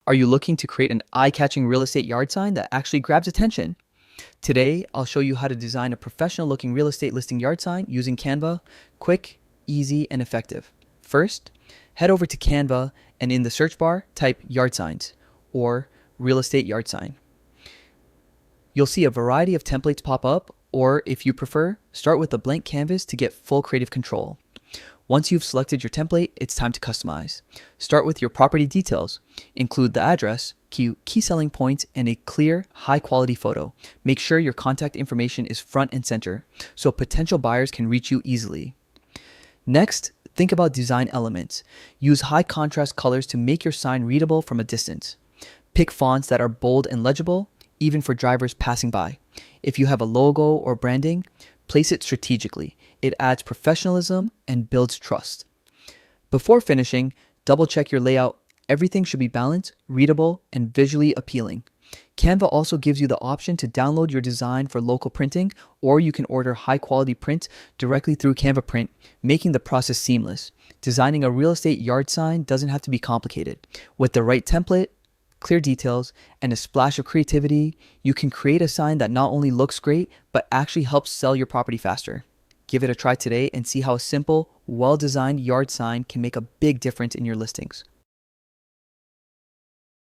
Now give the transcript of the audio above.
Are you looking to create an eye-catching real estate yard sign that actually grabs attention? Today, I'll show you how to design a professional-looking real estate listing yard sign using Canva. Quick, easy, and effective. First, head over to Canva and in the search bar, type yard signs or real estate yard sign. You'll see a variety of templates pop up, or if you prefer, start with a blank canvas to get full creative control. Once you've selected your template, it's time to customize. Start with your property details. Include the address, key selling points, and a clear, high-quality photo. Make sure your contact information is front and center, so potential buyers can reach you easily. Next, think about design elements. Use high-contrast colors to make your sign readable from a distance. Pick fonts that are bold and legible, even for drivers passing by. If you have a logo or branding, place it strategically. It adds professionalism and builds trust. Before finishing, double check your layout. Everything should be balanced, readable, and visually appealing. Canva also gives you the option to download your design for local printing, or you can order high-quality print directly through Canva Print, making the process seamless. Designing a real estate yard sign doesn't have to be complicated. With the right template, clear details, and a splash of creativity, you can create a sign that not only looks great, but actually helps sell your property faster. Give it a try today and see how a simple, well-designed yard sign can make a big difference in your listings.